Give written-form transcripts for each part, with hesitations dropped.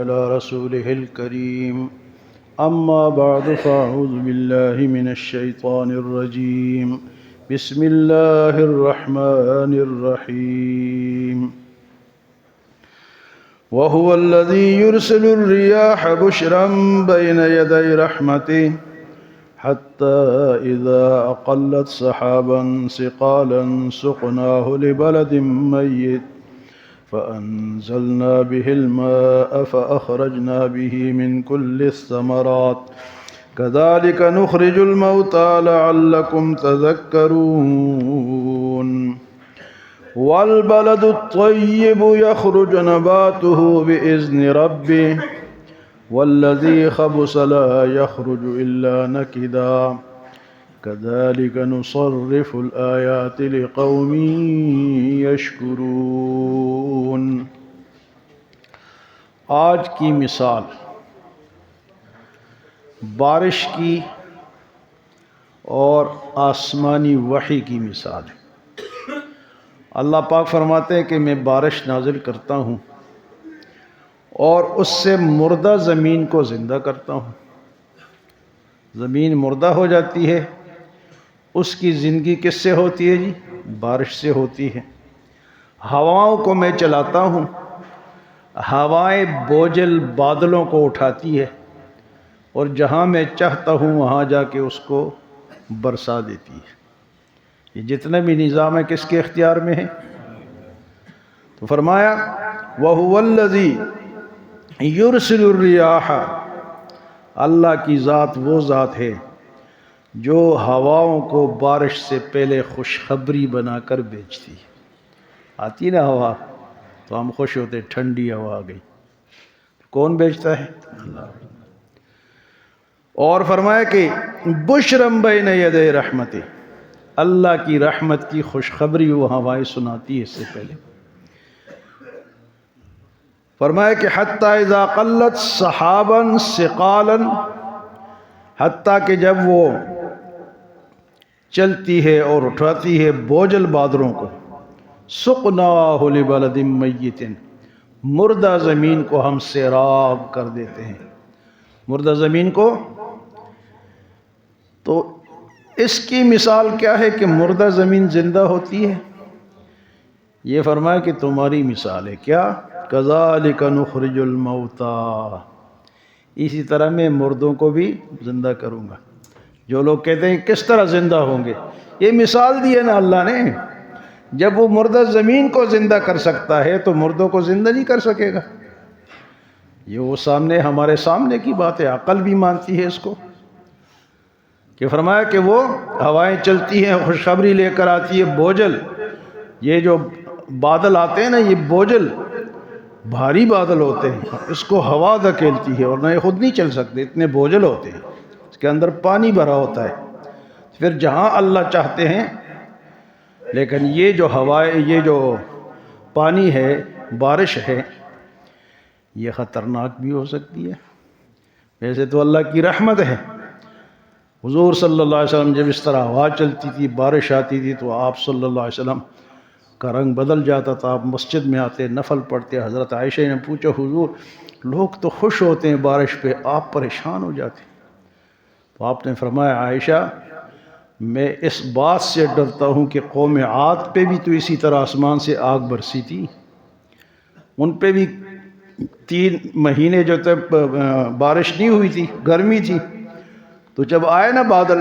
على رسوله الكريم أما بعد فأعوذ بالله من الشيطان الرجيم بسم الله الرحمن الرحيم وهو الذي يرسل الرياح بشرا بين يدي رحمته حتى إذا أقلت سحابا ثقالا سقناه لبلد ميت فأنزلنا به الماء فأخرجنا به من كل الثمرات كذلك نخرج الموتى لعلكم تذكرون والبلد الطيب يخرج نباته بإذن ربه والذي خبث لا يخرج إلا نكدا كذلك نصرف الآيات لقوم يشكرون۔ آج کی مثال بارش کی اور آسمانی وحی کی مثال ہے۔ اللہ پاک فرماتے ہیں کہ میں بارش نازل کرتا ہوں اور اس سے مردہ زمین کو زندہ کرتا ہوں۔ زمین مردہ ہو جاتی ہے، اس کی زندگی کس سے ہوتی ہے جی؟ بارش سے ہوتی ہے۔ ہواؤں کو میں چلاتا ہوں، ہوائیں بوجھل بادلوں کو اٹھاتی ہے اور جہاں میں چاہتا ہوں وہاں جا کے اس کو برسا دیتی ہے۔ یہ جتنا بھی نظام ہے کس کے اختیار میں ہے؟ تو فرمایا وَهُوَ الَّذِي يُرْسِلُ الرِّيَاحَ، اللہ کی ذات وہ ذات ہے جو ہواؤں کو بارش سے پہلے خوشخبری بنا کر بھیجتی ہے۔ آتی نا ہوا تو ہم خوش ہوتے، ٹھنڈی ہوا آ گئی۔ کون بھیجتا ہے؟ اللہ۔ اور فرمایا کہ بشرم بین یدی رحمتہ، اللہ کی رحمت کی خوشخبری وہ ہوائیں سناتی ہے اس سے پہلے۔ فرمایا کہ حتی اذا قلت سحابا ثقالا، حتیٰ کہ جب وہ چلتی ہے اور اٹھاتی ہے بوجھل بادلوں کو، سقناہ لبلد میت، مردہ زمین کو ہم سیراب کر دیتے ہیں۔ مردہ زمین کو، تو اس کی مثال کیا ہے کہ مردہ زمین زندہ ہوتی ہے؟ یہ فرمایا کہ تمہاری مثال ہے کیا؟ کذالک نخرج الموتى، اسی طرح میں مردوں کو بھی زندہ کروں گا۔ جو لوگ کہتے ہیں کس طرح زندہ ہوں گے، یہ مثال دی ہے نا اللہ نے۔ جب وہ مردہ زمین کو زندہ کر سکتا ہے تو مردوں کو زندہ نہیں کر سکے گا؟ یہ وہ سامنے، ہمارے سامنے کی بات ہے، عقل بھی مانتی ہے اس کو۔ کہ فرمایا کہ وہ ہوائیں چلتی ہیں، خوشخبری لے کر آتی ہے بوجھل، یہ جو بادل آتے ہیں نا، یہ بوجھل بھاری بادل ہوتے ہیں، اس کو ہوا دھکیلتی ہے اور نہ یہ خود نہیں چل سکتے، اتنے بوجھل ہوتے ہیں، اس کے اندر پانی بھرا ہوتا ہے۔ پھر جہاں اللہ چاہتے ہیں، لیکن یہ جو ہوائیں، یہ جو پانی ہے، بارش ہے، یہ خطرناک بھی ہو سکتی ہے۔ ویسے تو اللہ کی رحمت ہے۔ حضور صلی اللہ علیہ وسلم جب اس طرح ہوا چلتی تھی، بارش آتی تھی تو آپ صلی اللہ علیہ وسلم کا رنگ بدل جاتا تھا۔ آپ مسجد میں آتے، نفل پڑھتے۔ حضرت عائشہ نے پوچھا حضور لوگ تو خوش ہوتے ہیں بارش پہ، آپ پریشان ہو جاتے ہیں؟ تو آپ نے فرمایا عائشہ میں اس بات سے ڈرتا ہوں کہ قوم عاد پہ بھی تو اسی طرح آسمان سے آگ برسی تھی، ان پہ بھی 3 مہینے جو تک بارش نہیں ہوئی تھی، گرمی تھی، تو جب آئے نا بادل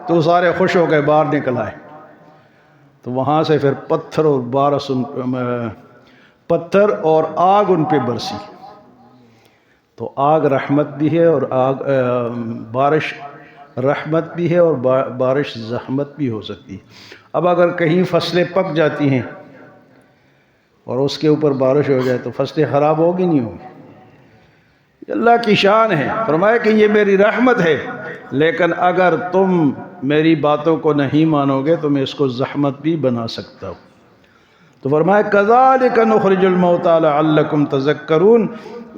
تو سارے خوش ہو گئے، باہر نکل آئے۔ تو وہاں سے پھر پتھر اور آگ ان پہ برسی۔ تو آگ رحمت بھی ہے اور بارش رحمت بھی ہے اور بارش زحمت بھی ہو سکتی ہے۔ اب اگر کہیں فصلیں پک جاتی ہیں اور اس کے اوپر بارش ہو جائے تو فصلیں خراب ہوگی نہیں ہوگی؟ اللہ کی شان ہے۔ فرمایا کہ یہ میری رحمت ہے، لیکن اگر تم میری باتوں کو نہیں مانو گے تو میں اس کو زحمت بھی بنا سکتا ہوں۔ تو فرمایا کذالک نخرج الموتى لعلکم تذکرون،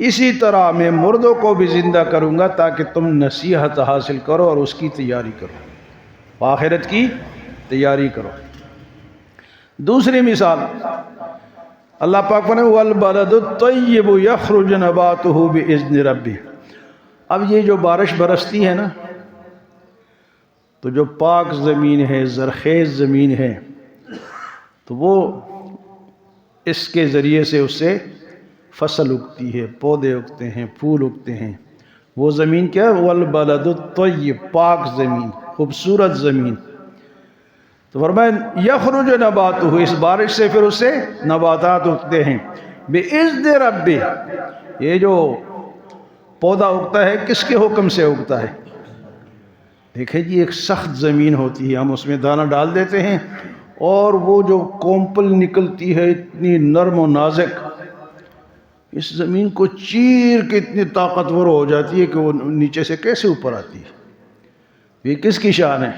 اسی طرح میں مردوں کو بھی زندہ کروں گا تاکہ تم نصیحت حاصل کرو اور اس کی تیاری کرو، آخرت کی تیاری کرو۔ دوسری مثال اللہ پاک فرمائے والبلد الطیب یخرج نباتہ باذن ربہ۔ اب یہ جو بارش برستی ہے نا، تو جو پاک زمین ہے، زرخیز زمین ہے، تو وہ اس کے ذریعے سے اس سے فصل اگتی ہے، پودے اگتے ہیں، پھول اگتے ہیں۔ وہ زمین کیا ہے؟ والبلد الطیب، پاک زمین، خوبصورت زمین۔ تو فرمایا یخرج نباتہ، اس بارش سے پھر اس سے نباتات اگتے ہیں، باذن ربہ۔ یہ جو پودا اگتا ہے کس کے حکم سے اگتا ہے؟ دیکھیں جی، ایک سخت زمین ہوتی ہے، ہم اس میں دانہ ڈال دیتے ہیں اور وہ جو کومپل نکلتی ہے اتنی نرم و نازک، اس زمین کو چیر کے اتنی طاقتور ہو جاتی ہے کہ وہ نیچے سے کیسے اوپر آتی ہے۔ یہ کس کی شان ہے؟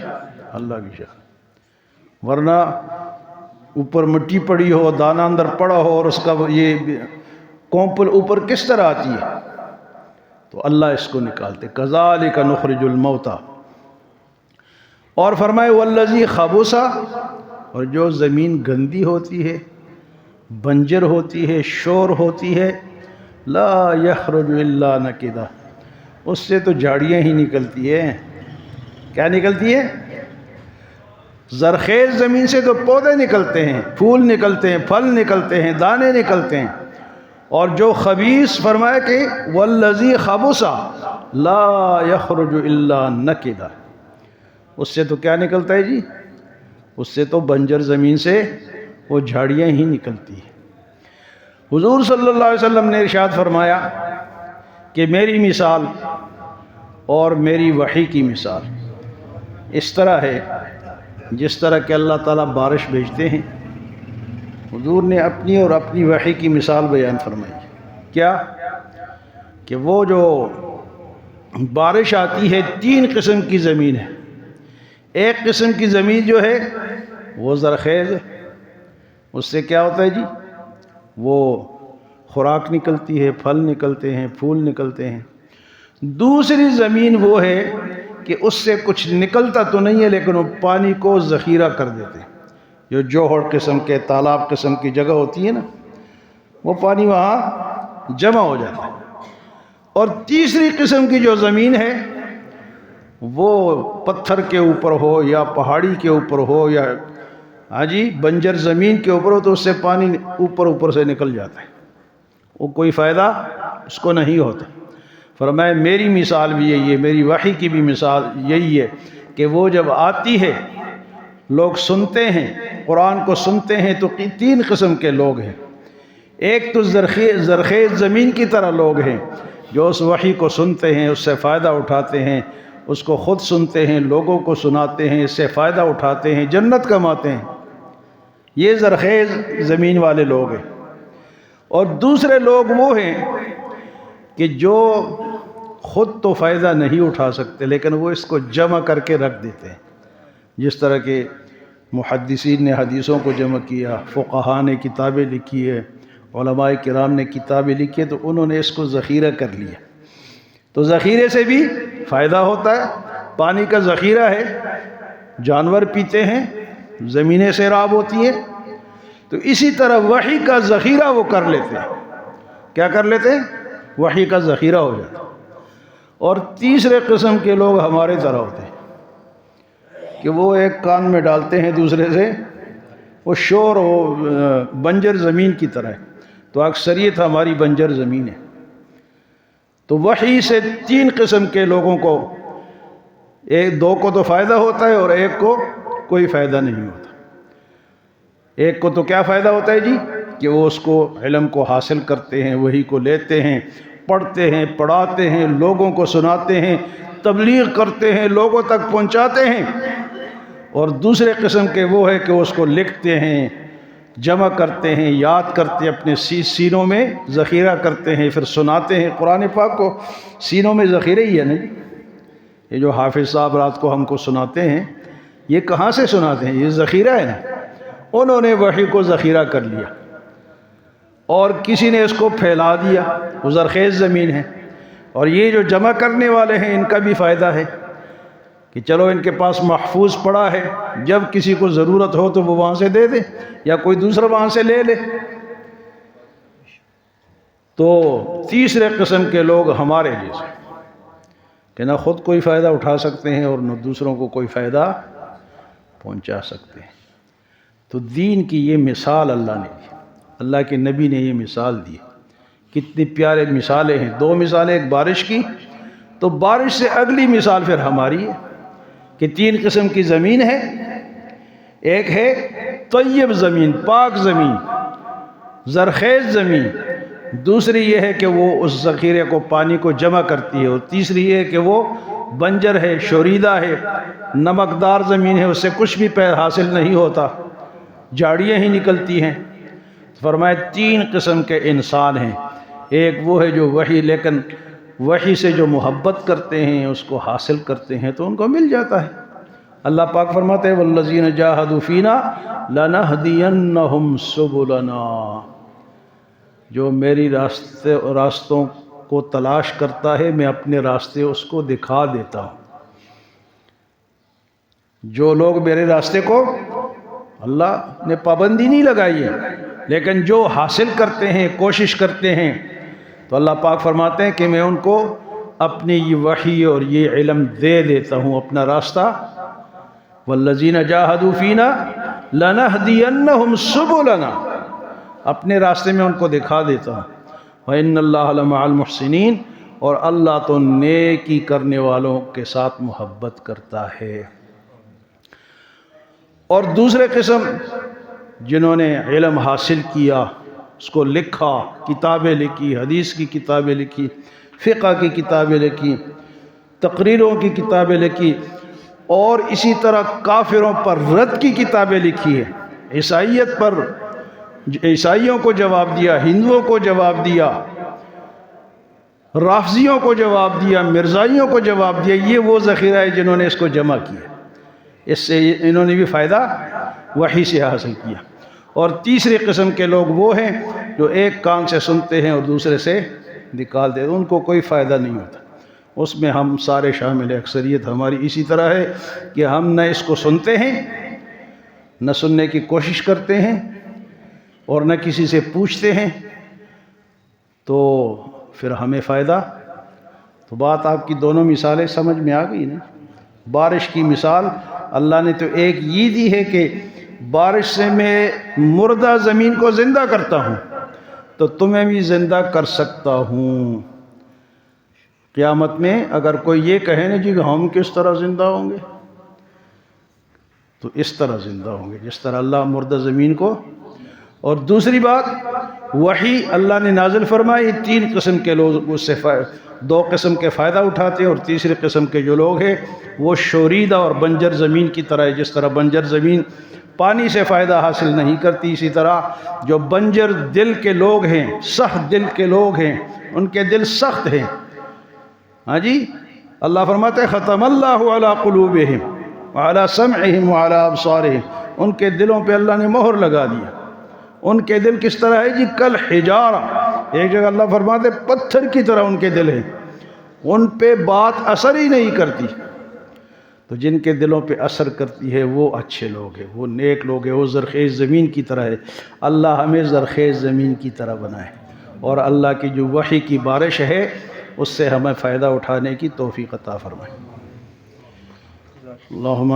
اللہ کی شان۔ ورنہ اوپر مٹی پڑی ہو، دانہ اندر پڑا ہو اور اس کا یہ کومپل اوپر کس طرح آتی ہے؟ تو اللہ اس کو نکالتے، کذالک نخرج الموتى۔ اور فرمائے والذی خبث، اور جو زمین گندی ہوتی ہے، بنجر ہوتی ہے، شور ہوتی ہے، لا یخرج الا نکدا، اس سے تو جھاڑیاں ہی نکلتی ہیں۔ کیا نکلتی ہے؟ زرخیز زمین سے تو پودے نکلتے ہیں، پھول نکلتے ہیں، پھل نکلتے ہیں، دانے نکلتے ہیں۔ اور جو خبیث، فرمایا کہ والذی خبث لا یخرج الا نکدا، اس سے تو کیا نکلتا ہے جی؟ اس سے تو بنجر زمین سے وہ جھاڑیاں ہی نکلتی ہیں۔ حضور صلی اللہ علیہ وسلم نے ارشاد فرمایا کہ میری مثال اور میری وحی کی مثال اس طرح ہے جس طرح کہ اللہ تعالیٰ بارش بھیجتے ہیں۔ حضور نے اپنی اور اپنی وحی کی مثال بیان فرمائی۔ کیا؟ کہ وہ جو بارش آتی ہے، تین قسم کی زمین ہے۔ ایک قسم کی زمین جو ہے وہ زرخیز ہے، اس سے کیا ہوتا ہے جی؟ وہ خوراک نکلتی ہے، پھل نکلتے ہیں، پھول نکلتے ہیں۔ دوسری زمین وہ ہے کہ اس سے کچھ نکلتا تو نہیں ہے لیکن وہ پانی کو ذخیرہ کر دیتے ہیں۔ جو جوہر قسم کے، تالاب قسم کی جگہ ہوتی ہے نا، وہ پانی وہاں جمع ہو جاتا ہے۔ اور تیسری قسم کی جو زمین ہے وہ پتھر کے اوپر ہو یا پہاڑی کے اوپر ہو یا بنجر زمین کے اوپر ہو، تو اس سے پانی اوپر سے نکل جاتا ہے، وہ کوئی فائدہ اس کو نہیں ہوتا۔ فرمایا میری مثال بھی یہی ہے، میری وحی کی بھی مثال یہی ہے کہ وہ جب آتی ہے، لوگ سنتے ہیں، قرآن کو سنتے ہیں، تو تین قسم کے لوگ ہیں۔ ایک تو زرخیز زمین کی طرح لوگ ہیں جو اس وحی کو سنتے ہیں، اس سے فائدہ اٹھاتے ہیں، اس کو خود سنتے ہیں، لوگوں کو سناتے ہیں، اس سے فائدہ اٹھاتے ہیں، جنت کماتے ہیں۔ یہ زرخیز زمین والے لوگ ہیں۔ اور دوسرے لوگ وہ ہیں کہ جو خود تو فائدہ نہیں اٹھا سکتے لیکن وہ اس کو جمع کر کے رکھ دیتے ہیں، جس طرح کہ محدثین نے حدیثوں کو جمع کیا، فقہاء نے کتابیں لکھی ہے، علماء کرام نے کتابیں لکھی ہے، تو انہوں نے اس کو ذخیرہ کر لیا۔ تو ذخیرے سے بھی فائدہ ہوتا ہے، پانی کا ذخیرہ ہے، جانور پیتے ہیں، زمینیں سیراب ہوتی ہیں۔ تو اسی طرح وحی کا ذخیرہ وہ کر لیتے ہیں۔ کیا کر لیتے ہیں؟ وحی کا ذخیرہ ہو جاتا ہے۔ اور تیسرے قسم کے لوگ ہمارے طرح ہوتے ہیں کہ وہ ایک کان میں ڈالتے ہیں دوسرے سے، وہ شور وہ بنجر زمین کی طرح ہے۔ تو اکثریت ہماری بنجر زمین ہے۔ تو وحی سے تین قسم کے لوگوں کو، ایک دو کو تو فائدہ ہوتا ہے اور ایک کو کوئی فائدہ نہیں ہوتا۔ ایک کو تو کیا فائدہ ہوتا ہے جی؟ کہ وہ اس کو علم کو حاصل کرتے ہیں، وحی کو لیتے ہیں، پڑھتے ہیں، پڑھاتے ہیں، لوگوں کو سناتے ہیں، تبلیغ کرتے ہیں، لوگوں تک پہنچاتے ہیں۔ اور دوسرے قسم کے وہ ہے کہ اس کو لکھتے ہیں، جمع کرتے ہیں، یاد کرتے ہیں، اپنے سینوں میں ذخیرہ کرتے ہیں، پھر سناتے ہیں۔ قرآن پاک کو سینوں میں ذخیرہ ہی ہے نا۔ یہ جو حافظ صاحب رات کو ہم کو سناتے ہیں، یہ کہاں سے سناتے ہیں؟ یہ ذخیرہ ہے نا۔ انہوں نے وحی کو ذخیرہ کر لیا اور کسی نے اس کو پھیلا دیا، وہ زرخیز زمین ہے۔ اور یہ جو جمع کرنے والے ہیں، ان کا بھی فائدہ ہے کہ چلو ان کے پاس محفوظ پڑا ہے، جب کسی کو ضرورت ہو تو وہ وہاں سے دے دے یا کوئی دوسرا وہاں سے لے لے۔ تو تیسرے قسم کے لوگ ہمارے جیسے کہ نہ خود کوئی فائدہ اٹھا سکتے ہیں اور نہ دوسروں کو کوئی فائدہ پہنچا سکتے ہیں۔ تو دین کی یہ مثال اللہ نے دی، اللہ کے نبی نے یہ مثال دی۔ کتنی پیارے مثالیں ہیں، دو مثالیں، ایک بارش کی، تو بارش سے اگلی مثال پھر ہماری ہے کہ تین قسم کی زمین ہے۔ ایک ہے طیب زمین، پاک زمین، زرخیز زمین، دوسری یہ ہے کہ وہ اس ذخیرے کو، پانی کو جمع کرتی ہے، اور تیسری یہ ہے کہ وہ بنجر ہے، شوریدہ ہے، نمکدار زمین ہے، اس سے کچھ بھی حاصل نہیں ہوتا، جھاڑیاں ہی نکلتی ہیں۔ فرمایا تین قسم کے انسان ہیں، ایک وہ ہے جو وحی، لیکن وحی سے جو محبت کرتے ہیں، اس کو حاصل کرتے ہیں تو ان کو مل جاتا ہے۔ اللہ پاک فرماتے ہیں والذین جاہدوا فینا لنہدینہم سبلنا، جو میری راستوں کو تلاش کرتا ہے میں اپنے راستے اس کو دکھا دیتا ہوں۔ جو لوگ میرے راستے کو، اللہ نے پابندی نہیں لگائی ہے، لیکن جو حاصل کرتے ہیں، کوشش کرتے ہیں، تو اللہ پاک فرماتے ہیں کہ میں ان کو اپنی یہ وحی اور یہ علم دے دیتا ہوں، اپنا راستہ۔ والذین جاہدوا فینا لنہدینہم سبلنا، اپنے راستے میں ان کو دکھا دیتا ہوں۔ وَإِنَّ اللَّهَ لَمَعَ الْمُحْسِنِينَ، اور اللہ تو نیکی کرنے والوں کے ساتھ محبت کرتا ہے۔ اور دوسرے قسم جنہوں نے علم حاصل کیا، اس کو لکھا، کتابیں لکھی، حدیث کی کتابیں لکھی، فقہ کی کتابیں لکھی، تقریروں کی کتابیں لکھی، اور اسی طرح کافروں پر رد کی کتابیں لکھی ہے، عیسائیت پر، عیسائیوں کو جواب دیا، ہندوؤں کو جواب دیا، رافضیوں کو جواب دیا، مرزائیوں کو جواب دیا، یہ وہ ذخیرہ ہے جنہوں نے اس کو جمع کیا، اس سے انہوں نے بھی فائدہ وحی سے حاصل کیا۔ اور تیسری قسم کے لوگ وہ ہیں جو ایک کان سے سنتے ہیں اور دوسرے سے نکال دیتے ہیں، ان کو کوئی فائدہ نہیں ہوتا۔ اس میں ہم سارے شامل ہیں، اکثریت ہماری اسی طرح ہے کہ ہم نہ اس کو سنتے ہیں، نہ سننے کی کوشش کرتے ہیں، اور نہ کسی سے پوچھتے ہیں، تو پھر ہمیں فائدہ۔ تو بات آپ کی دونوں مثالیں سمجھ میں آ گئی نا۔ بارش کی مثال اللہ نے تو ایک یہ دی ہے کہ بارش سے میں مردہ زمین کو زندہ کرتا ہوں، تو تمہیں بھی زندہ کر سکتا ہوں۔ قیامت میں اگر کوئی یہ کہے نا جی کہ ہم کس طرح زندہ ہوں گے، تو اس طرح زندہ ہوں گے جس طرح اللہ مردہ زمین کو۔ اور دوسری بات، وحی اللہ نے نازل فرمائی، تین قسم کے لوگ اس سے دو قسم کے فائدہ اٹھاتے ہیں، اور تیسری قسم کے جو لوگ ہیں وہ شوریدہ اور بنجر زمین کی طرح ہے۔ جس طرح بنجر زمین پانی سے فائدہ حاصل نہیں کرتی، اسی طرح جو بنجر دل کے لوگ ہیں، سخت دل کے لوگ ہیں، ان کے دل سخت ہیں۔ ہاں جی، اللہ فرماتے ہیں ختم اللہ علی قلوبہم وعلی سمعہم وعلی ابصارہم، ان کے دلوں پہ اللہ نے مہر لگا دیا۔ ان کے دل کس طرح ہے جی؟ کل حجارہ، ایک جگہ اللہ فرماتے پتھر کی طرح ان کے دل ہیں، ان پہ بات اثر ہی نہیں کرتی۔ تو جن کے دلوں پہ اثر کرتی ہے وہ اچھے لوگ ہیں، وہ نیک لوگ ہیں، وہ زرخیز زمین کی طرح ہے۔ اللہ ہمیں زرخیز زمین کی طرح بنائے، اور اللہ کی جو وحی کی بارش ہے اس سے ہمیں فائدہ اٹھانے کی توفیق عطا فرمائے۔ اللہم